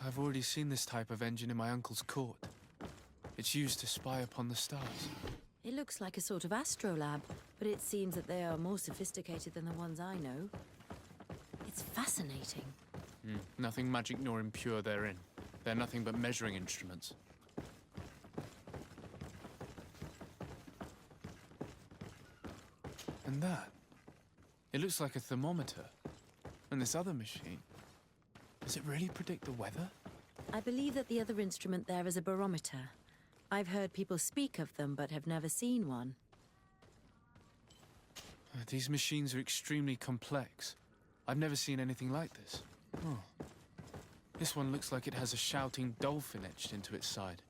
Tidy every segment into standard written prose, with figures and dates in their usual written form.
I've already seen this type of engine in my uncle's court. It's used to spy upon the stars. It looks like a sort of astrolabe, but it seems that they are more sophisticated than the ones I know. It's fascinating. Nothing magic nor impure therein. They're nothing but measuring instruments. And that? It looks like a thermometer. And this other machine, does it really predict the weather? I believe that the other instrument there is a barometer. I've heard people speak of them, but have never seen one. These machines are extremely complex. I've never seen anything like this. Oh. This one looks like it has a shouting dolphin etched into its side.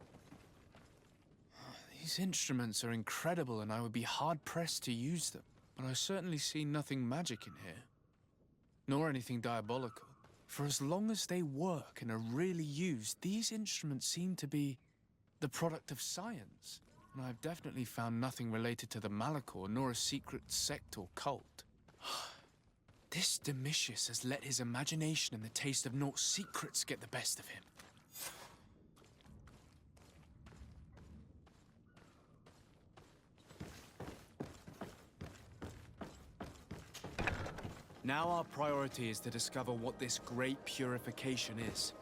These instruments are incredible, and I would be hard-pressed to use them. But I certainly see nothing magic in here. Nor anything diabolical. For as long as they work and are really used, these instruments seem to be the product of science. And I've definitely found nothing related to the Malachor, nor a secret sect or cult. This Domitius has let his imagination and the taste of Naught's secrets get the best of him. Now our priority is to discover what this great purification is.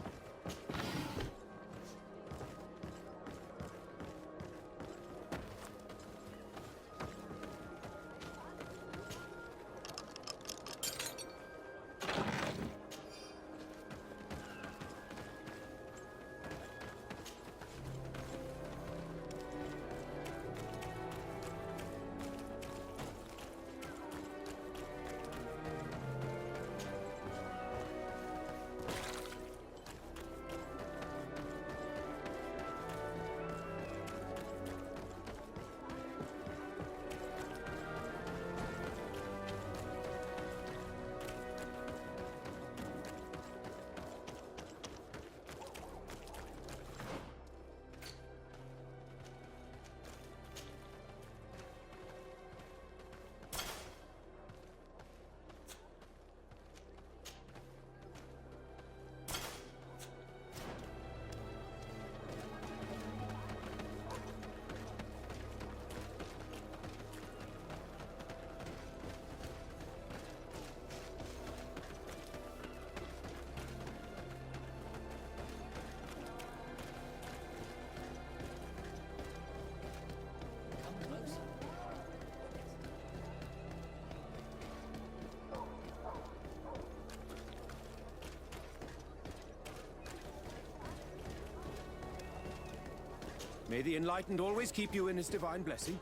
May the Enlightened always keep you in his divine blessing.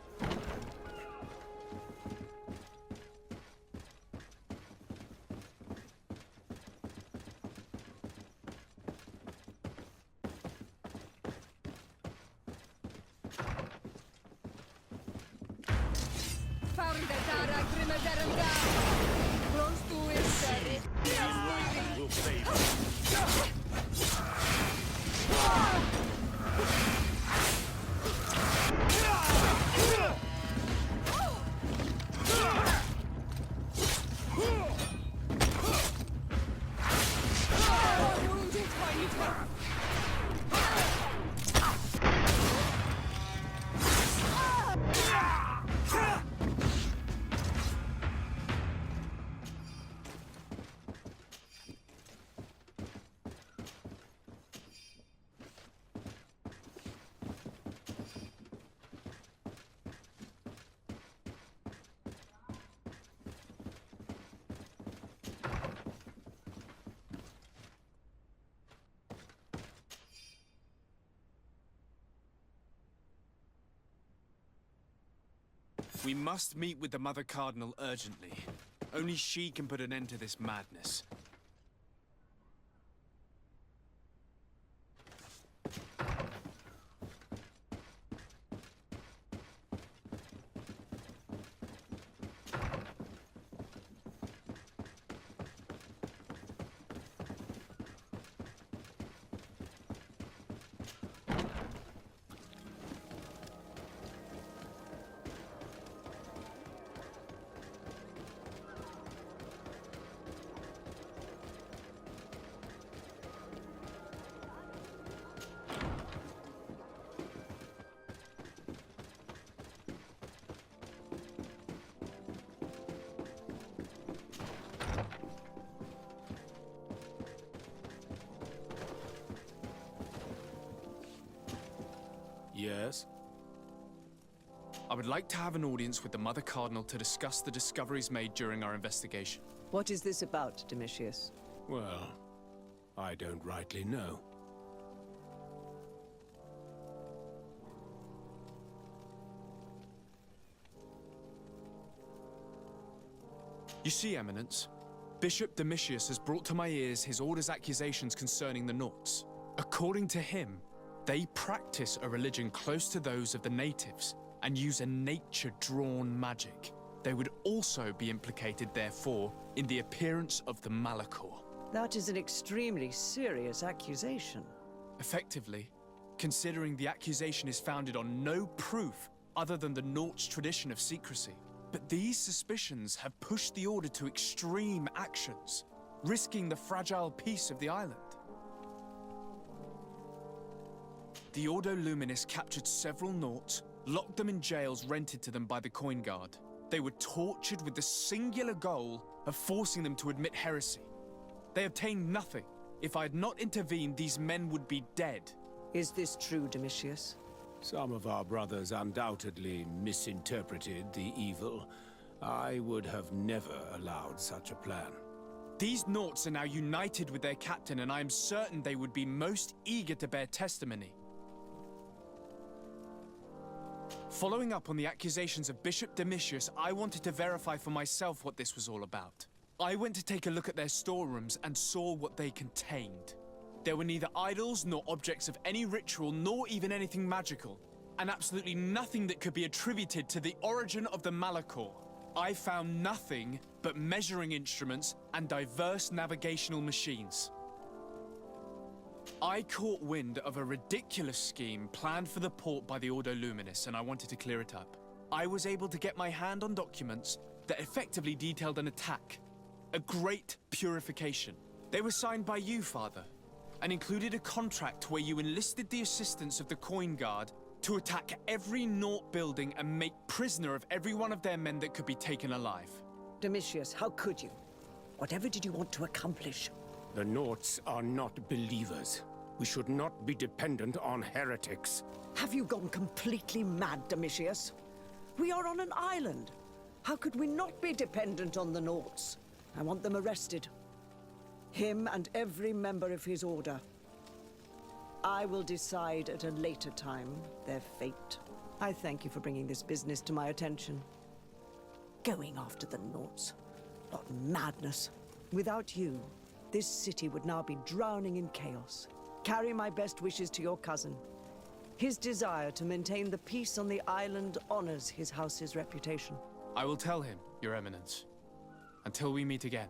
Will save us. We must meet with the Mother Cardinal urgently. Only she can put an end to this madness. Yes? I would like to have an audience with the Mother Cardinal to discuss the discoveries made during our investigation. What is this about, Domitius? Well, I don't rightly know. You see, Eminence, Bishop Domitius has brought to my ears his order's accusations concerning the Nauts. According to him, they practice a religion close to those of the natives and use a nature-drawn magic. They would also be implicated, therefore, in the appearance of the Malachor. That is an extremely serious accusation. Effectively, considering the accusation is founded on no proof other than the Nauts' tradition of secrecy. But these suspicions have pushed the Order to extreme actions, risking the fragile peace of the island. The Ordo Luminis captured several Nauts, locked them in jails rented to them by the Coin Guard. They were tortured with the singular goal of forcing them to admit heresy. They obtained nothing. If I had not intervened, these men would be dead. Is this true, Domitius? Some of our brothers undoubtedly misinterpreted the evil. I would have never allowed such a plan. These Nauts are now united with their captain, and I am certain they would be most eager to bear testimony. Following up on the accusations of Bishop Domitius, I wanted to verify for myself what this was all about. I went to take a look at their storerooms and saw what they contained. There were neither idols nor objects of any ritual, nor even anything magical, and absolutely nothing that could be attributed to the origin of the Malachor. I found nothing but measuring instruments and diverse navigational machines. I caught wind of a ridiculous scheme planned for the port by the Ordo Luminis, and I wanted to clear it up. I was able to get my hand on documents that effectively detailed an attack, a great purification. They were signed by you, Father, and included a contract where you enlisted the assistance of the Coin Guard to attack every Naut building and make prisoner of every one of their men that could be taken alive. Domitius, how could you? Whatever did you want to accomplish? The Nauts are not believers. We should not be dependent on heretics. Have you gone completely mad, Domitius? We are on an island. How could we not be dependent on the Nauts? I want them arrested. Him and every member of his order. I will decide at a later time their fate. I thank you for bringing this business to my attention. Going after the Nauts. What madness. Without you, this city would now be drowning in chaos. Carry my best wishes to your cousin. His desire to maintain the peace on the island honors his house's reputation. I will tell him, Your Eminence. Until we meet again.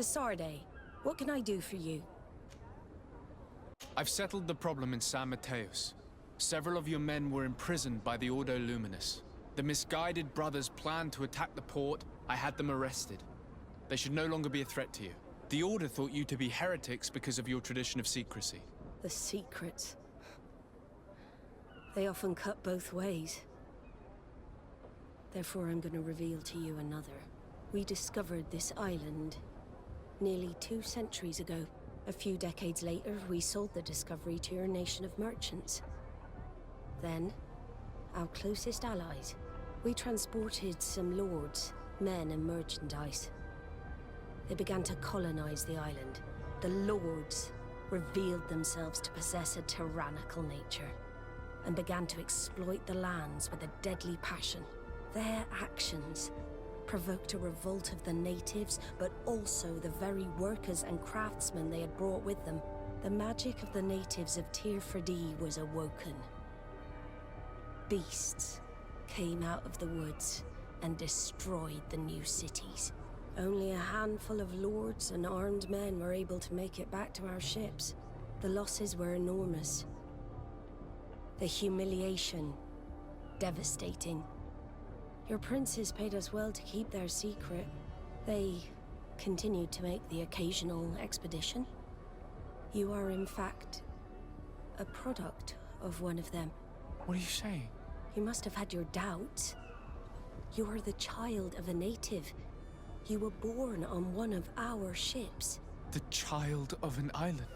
De Sarde, what can I do for you? I've settled the problem in San Mateos. Several of your men were imprisoned by the Ordo Luminous. The misguided brothers planned to attack the port. I had them arrested. They should no longer be a threat to you. The Order thought you to be heretics because of your tradition of secrecy. The secrets. They often cut both ways. Therefore, I'm going to reveal to you another. We discovered this island nearly 2 centuries ago. A few decades later, we sold the discovery to your nation of merchants. Then, our closest allies. We transported some lords, men and merchandise. They began to colonize the island. The lords revealed themselves to possess a tyrannical nature and began to exploit the lands with a deadly passion. Their actions provoked a revolt of the natives, but also the very workers and craftsmen they had brought with them. The magic of the natives of Tir Freddy was awoken. Beasts came out of the woods and destroyed the new cities. Only a handful of lords and armed men were able to make it back to our ships. The losses were enormous. The humiliation, devastating. Your princes paid us well to keep their secret. They continued to make the occasional expedition. You are, in fact, a product of one of them. What are you saying? You must have had your doubts. You are the child of a native. You were born on one of our ships. The child of an islander.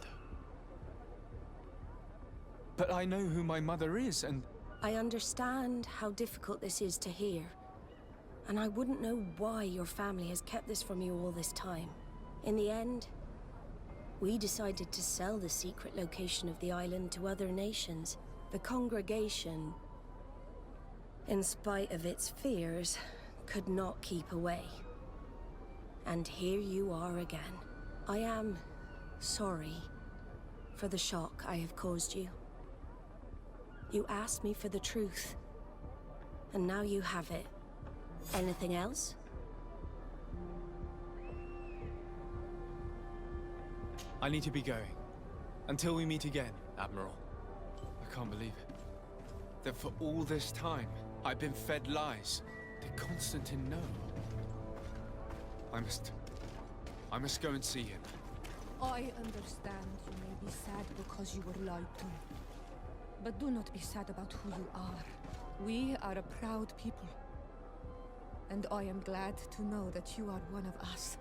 But I know who my mother is, and... I understand how difficult this is to hear. And I wouldn't know why your family has kept this from you all this time. In the end, we decided to sell the secret location of the island to other nations. The congregation, in spite of its fears, could not keep away. And here you are again. I am sorry for the shock I have caused you. You asked me for the truth, and now you have it. Anything else? I need to be going. Until we meet again, Admiral. I can't believe it. That for all this time, I've been fed lies. Did Constantine know? I must go and see him. I understand you may be sad because you were lied to. But do not be sad about who you are. We are a proud people. And I am glad to know that you are one of us.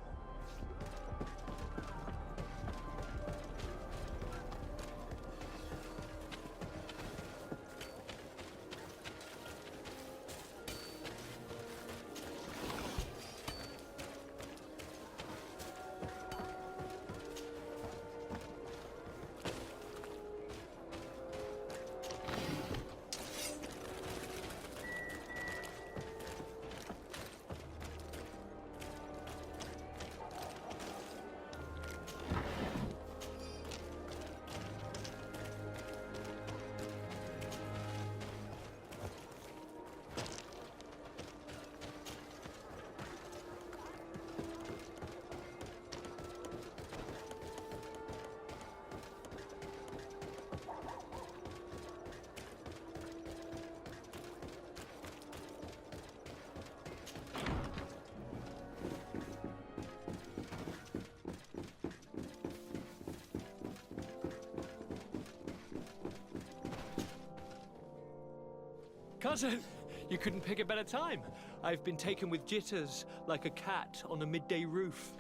Cousin, you couldn't pick a better time. I've been taken with jitters, like a cat on a midday roof.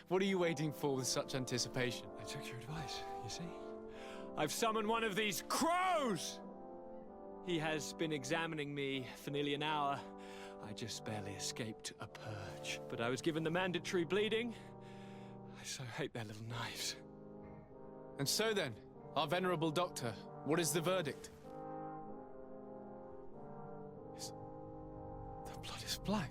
What are you waiting for with such anticipation? I took your advice, you see. I've summoned one of these crows! He has been examining me for nearly an hour. I just barely escaped a purge. But I was given the mandatory bleeding. I so hate their little knives. And so then, our venerable doctor, what is the verdict? The blood is black.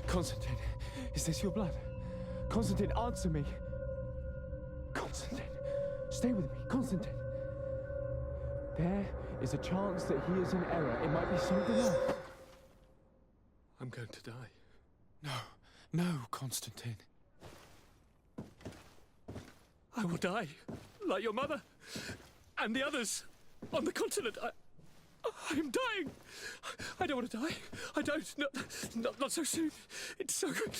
Constantine, is this your blood? Constantine, answer me. Constantine, stay with me, Constantine. There is a chance that he is in error. It might be something else. I'm going to die. No, no, Constantine. I will die, like your mother, and the others on the continent. I am dying. I don't want to die. I don't. Not so soon. It's so good.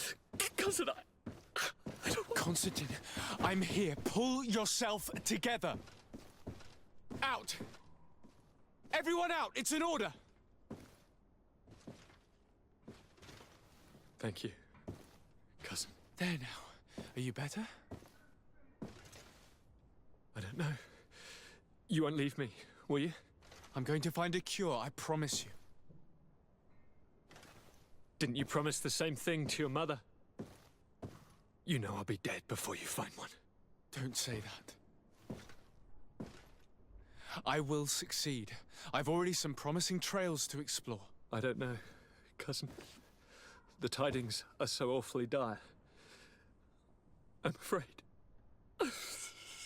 Cousin, I don't want... Constantine, I'm here. Pull yourself together. Out. Everyone out. It's an order. Thank you, cousin. There now. Are you better? I don't know. You won't leave me, will you? I'm going to find a cure, I promise you. Didn't you promise the same thing to your mother? You know I'll be dead before you find one. Don't say that. I will succeed. I've already some promising trails to explore. I don't know, cousin. The tidings are so awfully dire. I'm afraid. I'm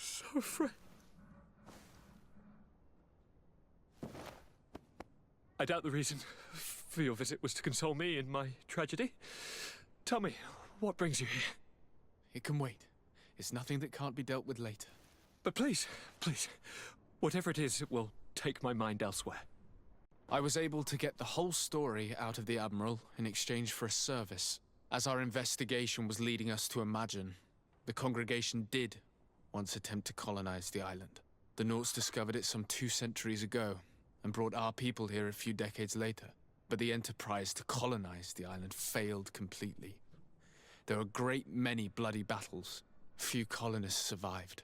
so afraid. I doubt the reason for your visit was to console me in my tragedy. Tell me, what brings you here? It can wait. It's nothing that can't be dealt with later. But please, please, whatever it is, it will take my mind elsewhere. I was able to get the whole story out of the Admiral in exchange for a service. As our investigation was leading us to imagine, the congregation did once attempt to colonize the island. The Nauts discovered it some 2 centuries ago and brought our people here a few decades later. But the enterprise to colonize the island failed completely. There were a great many bloody battles. Few colonists survived.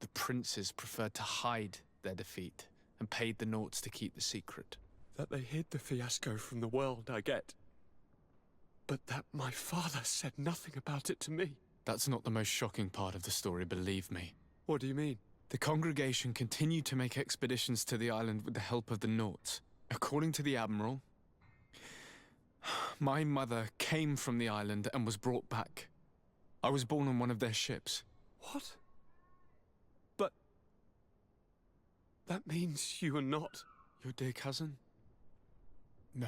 The princes preferred to hide their defeat and paid the Nauts to keep the secret. That they hid the fiasco from the world, I get. But that my father said nothing about it to me. That's not the most shocking part of the story, believe me. What do you mean? The congregation continued to make expeditions to the island with the help of the Nauts. According to the Admiral, my mother came from the island and was brought back. I was born on one of their ships. What? But... that means you are not... Your dear cousin? No.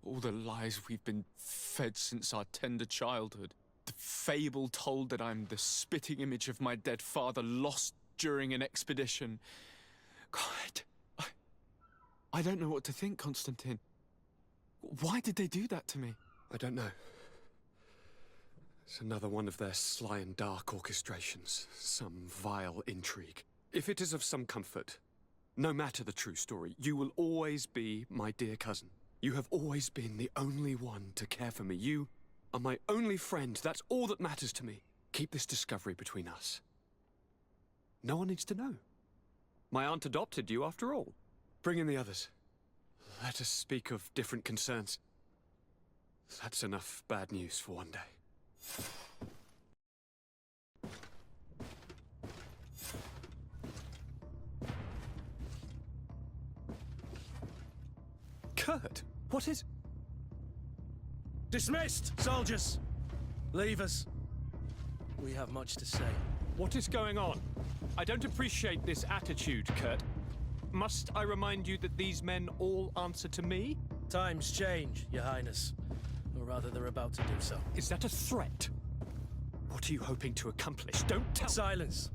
All the lies we've been fed since our tender childhood. The fable told that I'm the spitting image of my dead father lost during an expedition. God, I don't know what to think, Constantine. Why did they do that to me? I don't know. It's another one of their sly and dark orchestrations. Some vile intrigue. If it is of some comfort, no matter the true story, you will always be my dear cousin. You have always been the only one to care for me. You are my only friend. That's all that matters to me. Keep this discovery between us. No one needs to know. My aunt adopted you after all. Bring in the others. Let us speak of different concerns. That's enough bad news for one day. Kurt, what is... Dismissed, soldiers! Leave us. We have much to say. What is going on? I don't appreciate this attitude, Kurt. Must I remind you that these men all answer to me? Times change, Your Highness. Or rather, they're about to do so. Is that a threat? What are you hoping to accomplish? Don't tell... Silence!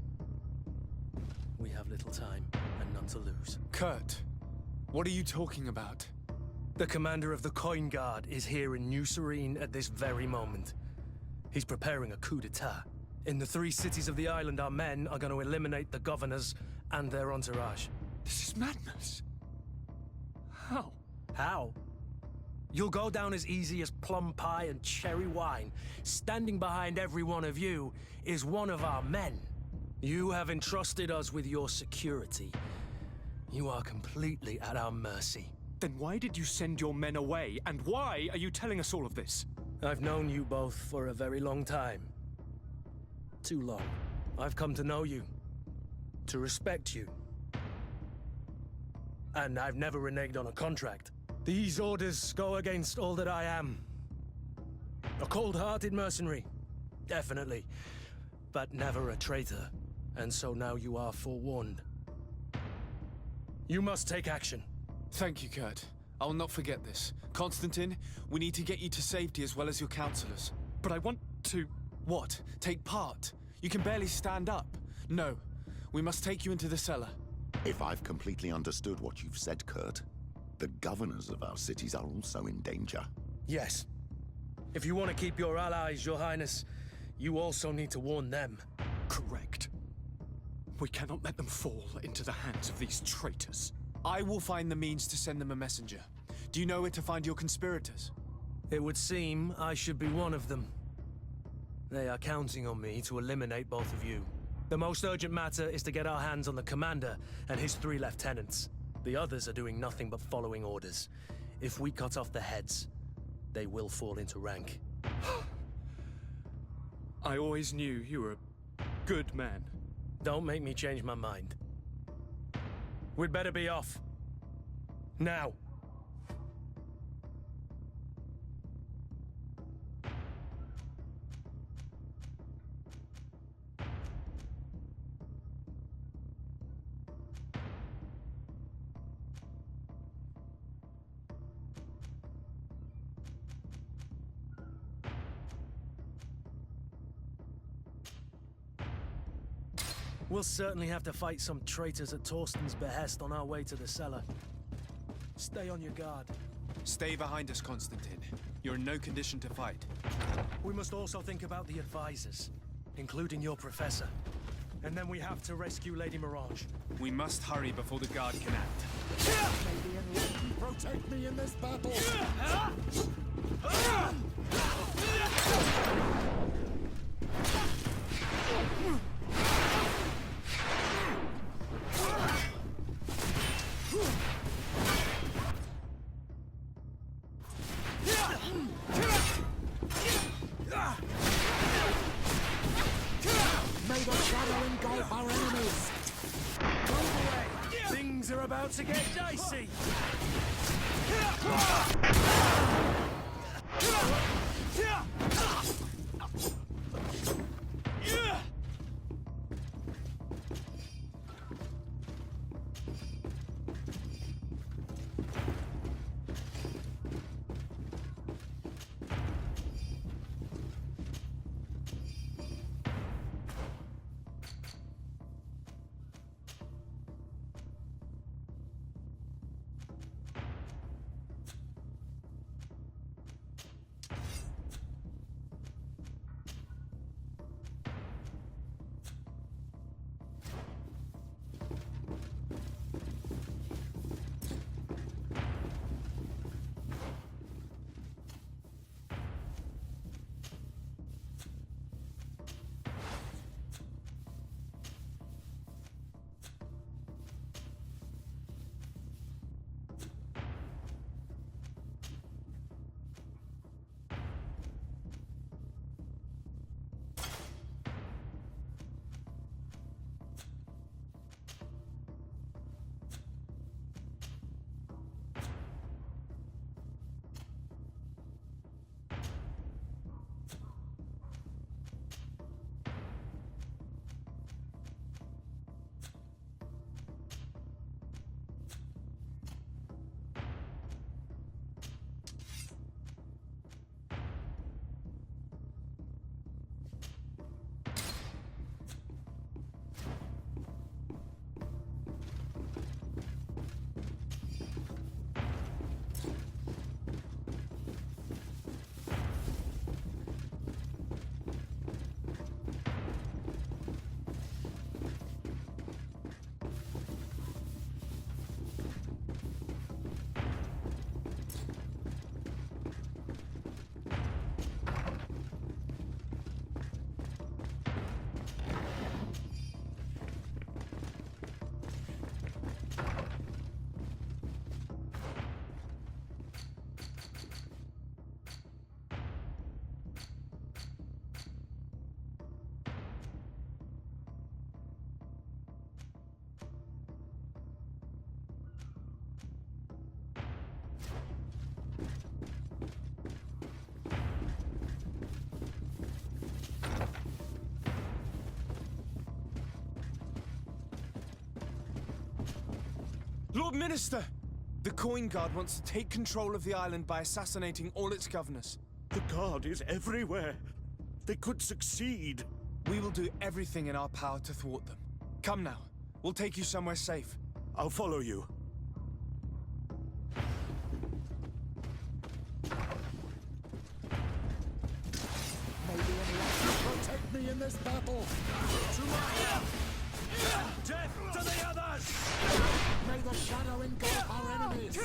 We have little time, and none to lose. Kurt, what are you talking about? The commander of the Coin Guard is here in New Serene at this very moment. He's preparing a coup d'etat. In the 3 cities of the island, our men are going to eliminate the governors and their entourage. This is madness. How? How? You'll go down as easy as plum pie and cherry wine. Standing behind every one of you is one of our men. You have entrusted us with your security. You are completely at our mercy. Then why did you send your men away? And why are you telling us all of this? I've known you both for a very long time. Too long. I've come to know you. To respect you. And I've never reneged on a contract. These orders go against all that I am. A cold-hearted mercenary. Definitely. But never a traitor. And so now you are forewarned. You must take action. Thank you, Kurt. I will not forget this. Constantine, we need to get you to safety as well as your counselors. But I want to... What? Take part? You can barely stand up. No. We must take you into the cellar. If I've completely understood what you've said, Kurt, the governors of our cities are also in danger. Yes. If you want to keep your allies, Your Highness, you also need to warn them. Correct. We cannot let them fall into the hands of these traitors. I will find the means to send them a messenger. Do you know where to find your conspirators? It would seem I should be one of them. They are counting on me to eliminate both of you. The most urgent matter is to get our hands on the commander and his 3 lieutenants. The others are doing nothing but following orders. If we cut off their heads, they will fall into rank. I always knew you were a good man. Don't make me change my mind. We'd better be off. Now. We'll certainly have to fight some traitors at Torsten's behest on our way to the cellar. Stay on your guard. Stay behind us, Constantine. You're in no condition to fight. We must also think about the advisors, including your professor. And then we have to rescue Lady Mirage. We must hurry before the guard can act. Protect me in this battle! May the shadow engulf our enemies! Move away! Things are about to get dicey! Lord Minister! The Coin Guard wants to take control of the island by assassinating all its governors. The Guard is everywhere. They could succeed. We will do everything in our power to thwart them. Come now. We'll take you somewhere safe. I'll follow you. Maybe Allah will protect me in this battle. To my help! Death to the others! May the shadow engulf our enemies.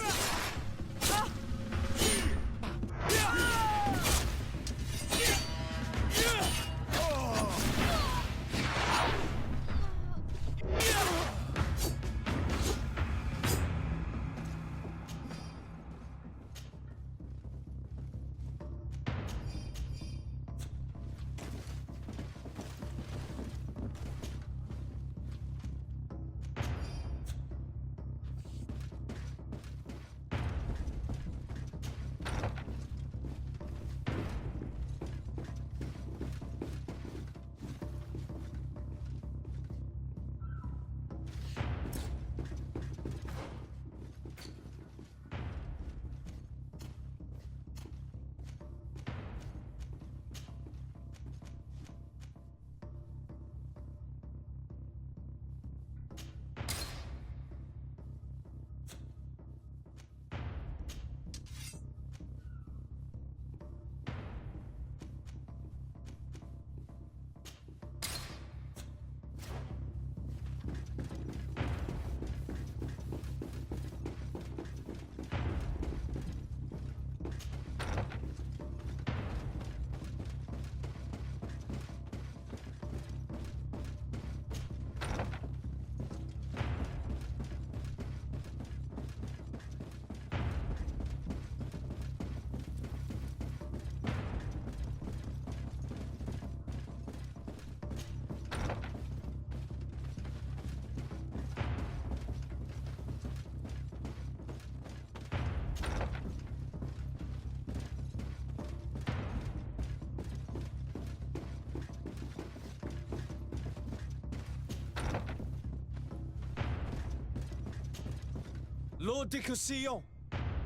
Lord de Cosillon!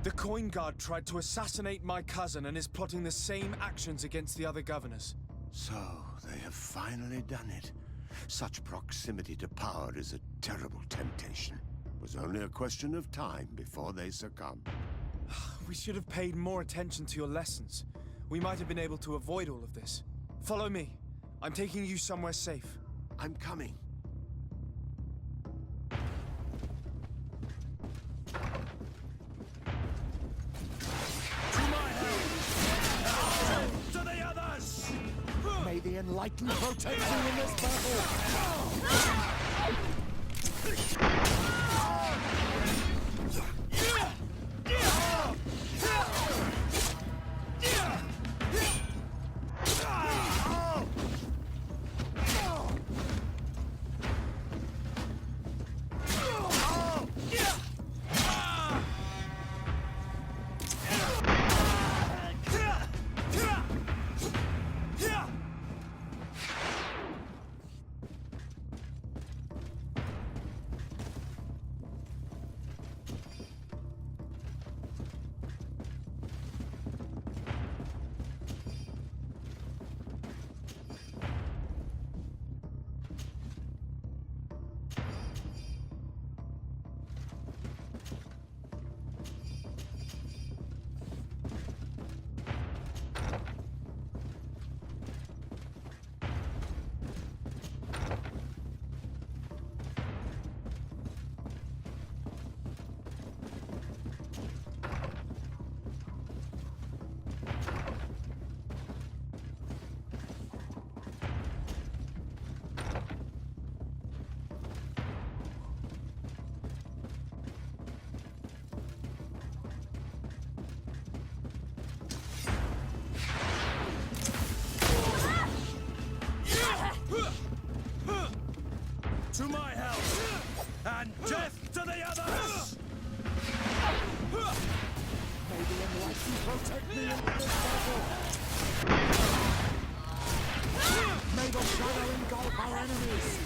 The Coin Guard tried to assassinate my cousin and is plotting the same actions against the other governors. So, they have finally done it. Such proximity to power is a terrible temptation. It was only a question of time before they succumb. We should have paid more attention to your lessons. We might have been able to avoid all of this. Follow me. I'm taking you somewhere safe. I'm coming. May the Enlightened protect you in this battle! To my help! And death to the others! May the Enlightened protect me in this battle! May the shadow engulf our enemies!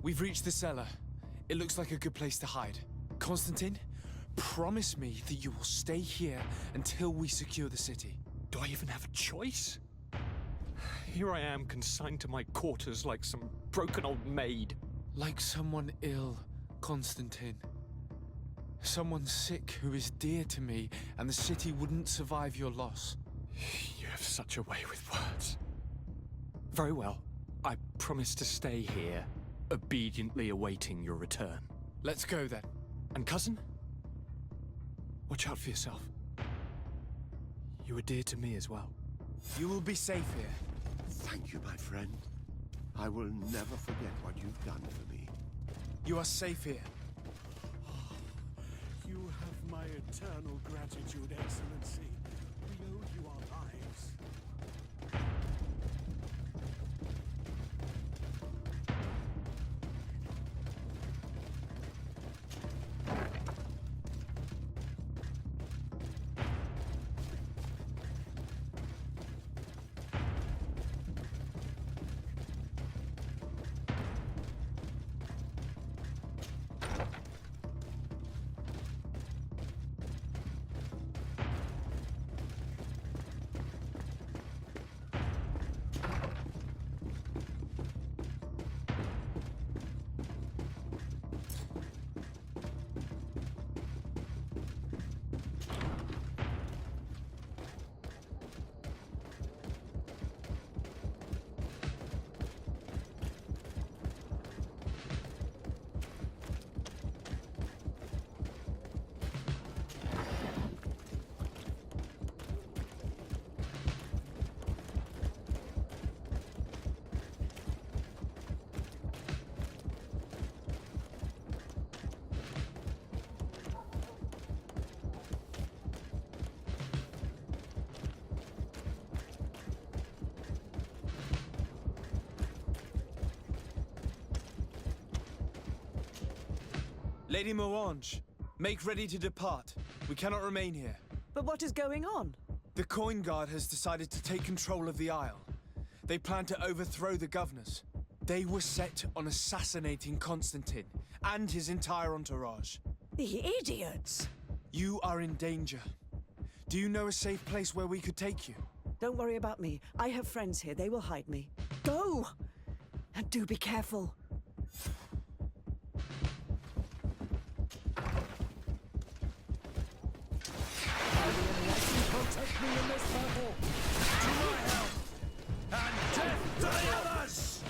We've reached the cellar. It looks like a good place to hide. Constantine, promise me that you will stay here until we secure the city. Do I even have a choice? Here I am, consigned to my quarters like some broken old maid. Like someone ill, Constantine. Someone sick who is dear to me, and the city wouldn't survive your loss. You have such a way with words. Very well. I promise to stay here, obediently awaiting your return. Let's go then. And cousin? Watch out for yourself. You are dear to me as well. You will be safe here. Thank you, my friend. I will never forget what you've done for me. You are safe here. You have my eternal gratitude, Excellency. We owe you our lives. Lady Morange, make ready to depart. We cannot remain here. But what is going on? The Coin Guard has decided to take control of the Isle. They plan to overthrow the governors. They were set on assassinating Constantine and his entire entourage. The idiots! You are in danger. Do you know a safe place where we could take you? Don't worry about me. I have friends here. They will hide me. Go! And do be careful. Protect me in this battle! To my help! And death to the others!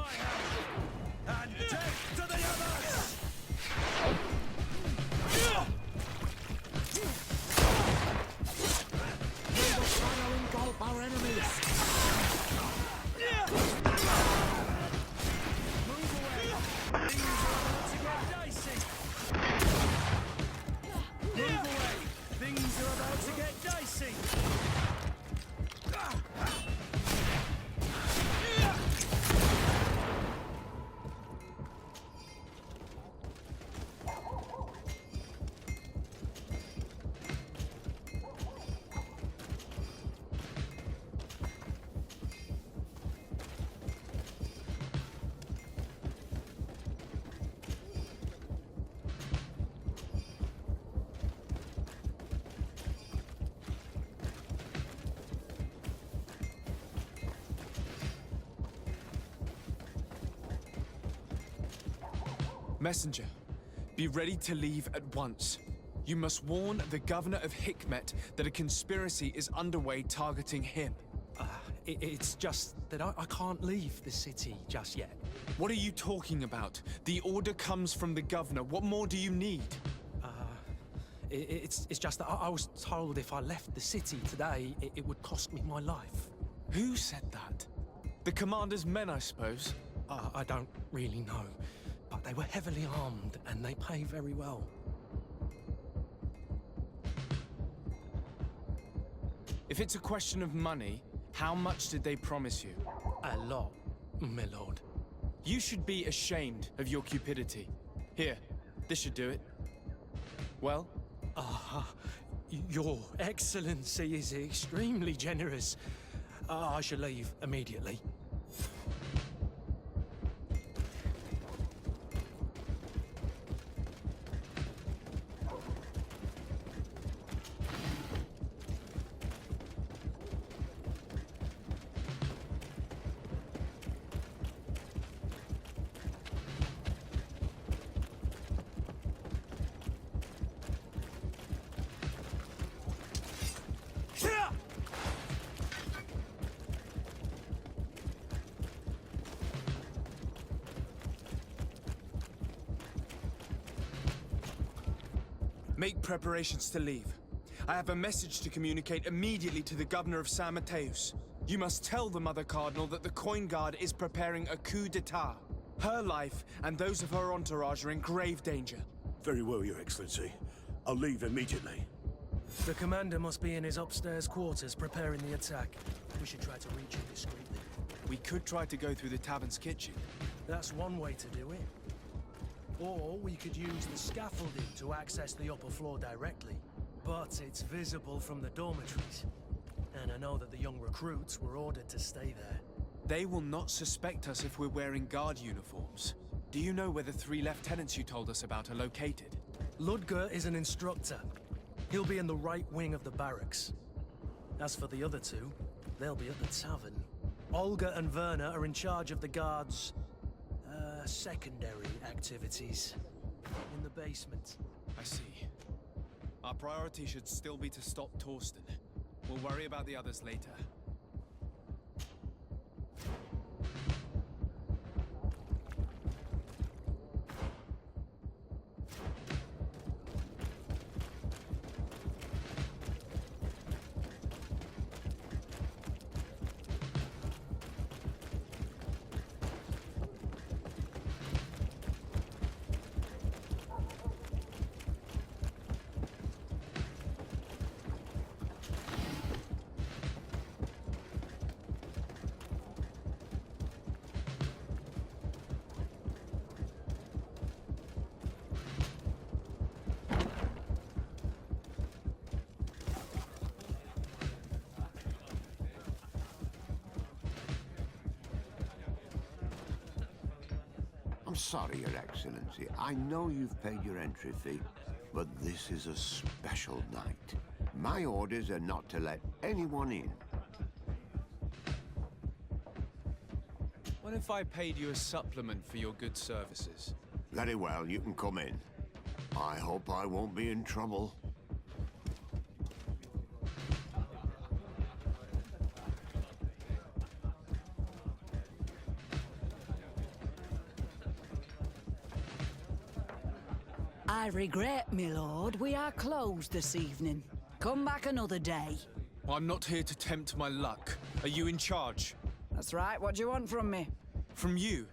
my help! And death to the others! We will try to engulf our enemies! Move away! Things are about to get dicey! Move away! Things are about to get dicey! Messenger, be ready to leave at once. You must warn the governor of Hikmet that a conspiracy is underway targeting him. It's just that I can't leave the city just yet. What are you talking about? The order comes from the governor. What more do you need? It's just that I was told if I left the city today, it would cost me my life. Who said that? The commander's men, I suppose? I don't really know. But they were heavily armed, and they pay very well. If it's a question of money, how much did they promise you? A lot, my lord. You should be ashamed of your cupidity. Here, this should do it. Well? Your Excellency is extremely generous. I shall leave immediately. Make preparations to leave. I have a message to communicate immediately to the governor of San Mateus. You must tell the Mother Cardinal that the Coin Guard is preparing a coup d'etat. Her life and those of her entourage are in grave danger. Very well, Your Excellency. I'll leave immediately. The commander must be in his upstairs quarters preparing the attack. We should try to reach him discreetly. We could try to go through the tavern's kitchen. That's one way to do it. Or we could use the scaffolding to access the upper floor directly. But it's visible from the dormitories. And I know that the young recruits were ordered to stay there. They will not suspect us if we're wearing guard uniforms. Do you know where the 3 lieutenants you told us about are located? Ludger is an instructor. He'll be in the right wing of the barracks. As for the other 2, they'll be at the tavern. Olga and Werner are in charge of the guards' secondary activities in the basement. I see. Our priority should still be to stop Torsten. We'll worry about the others later. I'm sorry, Your Excellency. I know you've paid your entry fee, but this is a special night. My orders are not to let anyone in. What if I paid you a supplement for your good services? Very well, you can come in. I hope I won't be in trouble. I regret, my lord, we are closed this evening. Come back another day. I'm not here to tempt my luck. Are you in charge? That's right, what do you want from me? From you?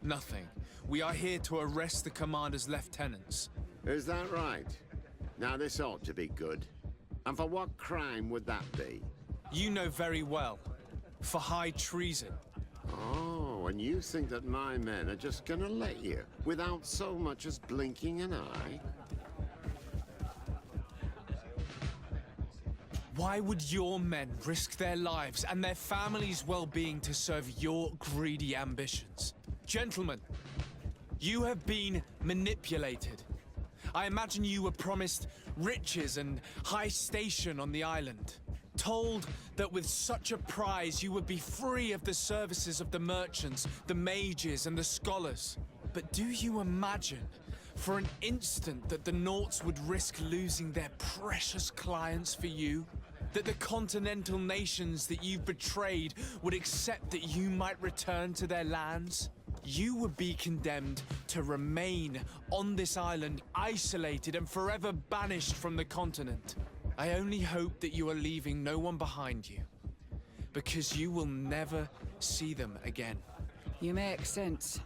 Nothing. We are here to arrest the commander's lieutenants. Is that right? Now this ought to be good. And for what crime would that be? You know very well. For high treason. Oh, and you think that my men are just gonna let you, without so much as blinking an eye? Why would your men risk their lives and their families' well-being to serve your greedy ambitions? Gentlemen, you have been manipulated. I imagine you were promised riches and high station on the island. Told that with such a prize you would be free of the services of the merchants, the mages and the scholars. But do you imagine for an instant that the Nauts would risk losing their precious clients for you? That the continental nations that you've betrayed would accept that you might return to their lands? You would be condemned to remain on this island, isolated and forever banished from the continent. I only hope that you are leaving no one behind you, because you will never see them again. You make sense.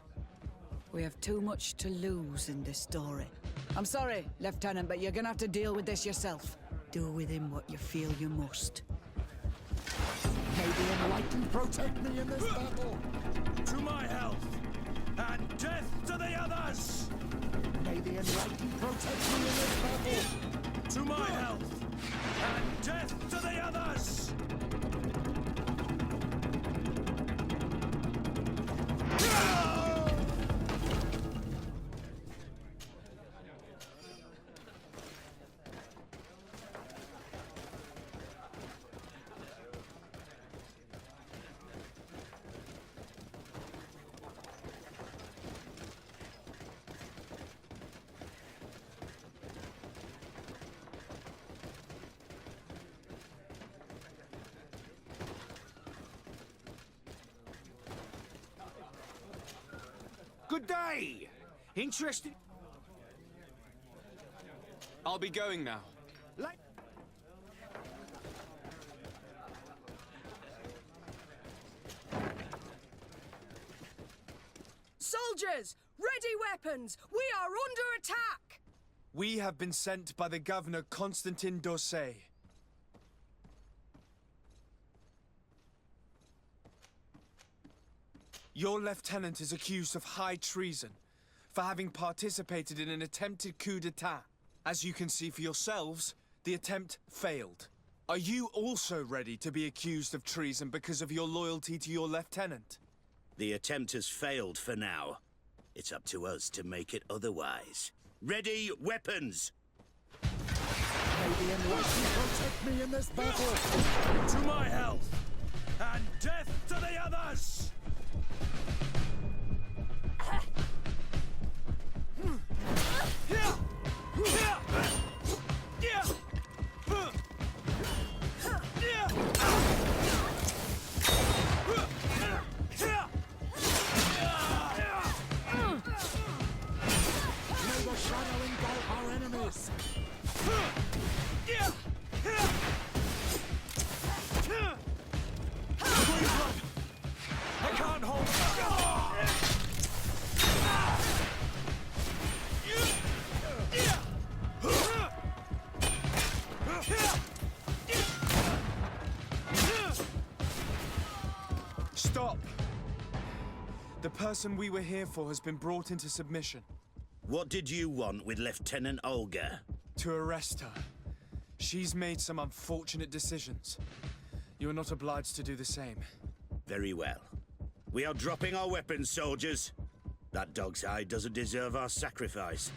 We have too much to lose in this story. I'm sorry, Lieutenant, but you're gonna have to deal with this yourself. Do with him what you feel you must. May the enlightened protect me in this battle. To my health, and death to the others! May the enlightened protect me in this battle. To my health, and death to the others! Good day! Interested? I'll be going now. Soldiers! Ready weapons! We are under attack! We have been sent by the governor Constantin d'Orsay. Your lieutenant is accused of high treason for having participated in an attempted coup d'etat. As you can see for yourselves, the attempt failed. Are you also ready to be accused of treason because of your loyalty to your lieutenant? The attempt has failed for now. It's up to us to make it otherwise. Ready, weapons! May the enlightened protect me in this battle. To my health, and death to the others! May the shadow engulf our enemies. I can't hold Stop! The person we were here for has been brought into submission. What did you want with Lieutenant Olga? To arrest her. She's made some unfortunate decisions. You are not obliged to do the same. Very well. We are dropping our weapons, soldiers. That dog's hide doesn't deserve our sacrifice.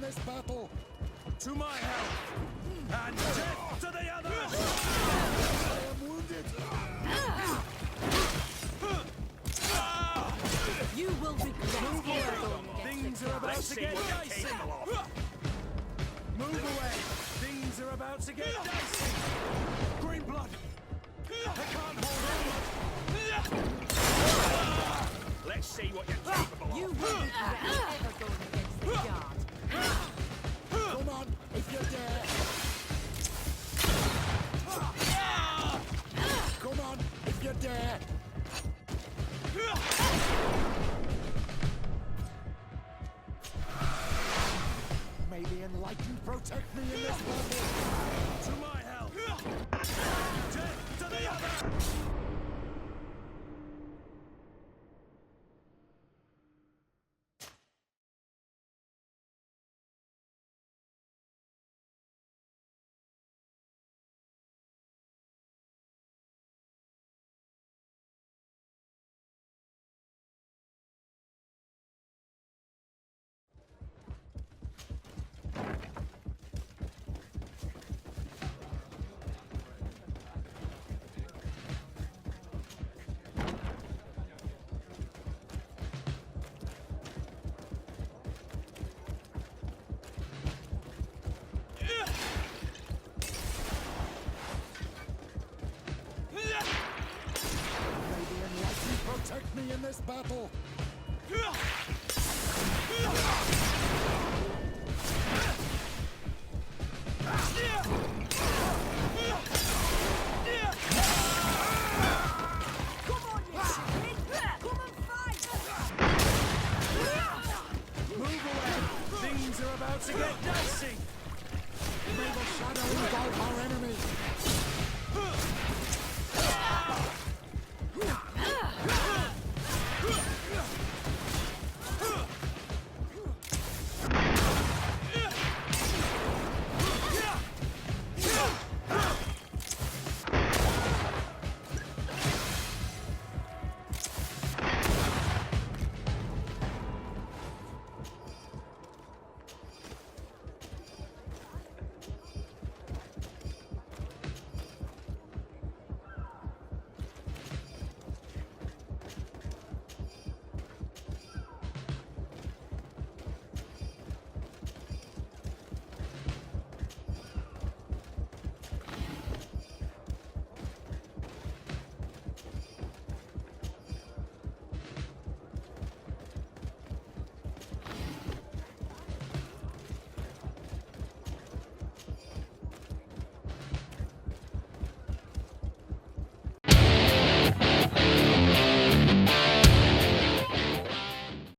this battle. To my help! And death to the others! I am wounded. You will regret Things are about to get dicey! Move away! Things are about to get dicey! Green blood! I can't hold on! Let's see what you're capable of. You will regret ever going against the guard. Come on, if you dare. Come on, if you dare. May the enlightened protect me in this battle. To my help! Death to the other! May the enlightened protect me in this battle. Move away! Things are about to get dicey! May the shadow engulf our enemy.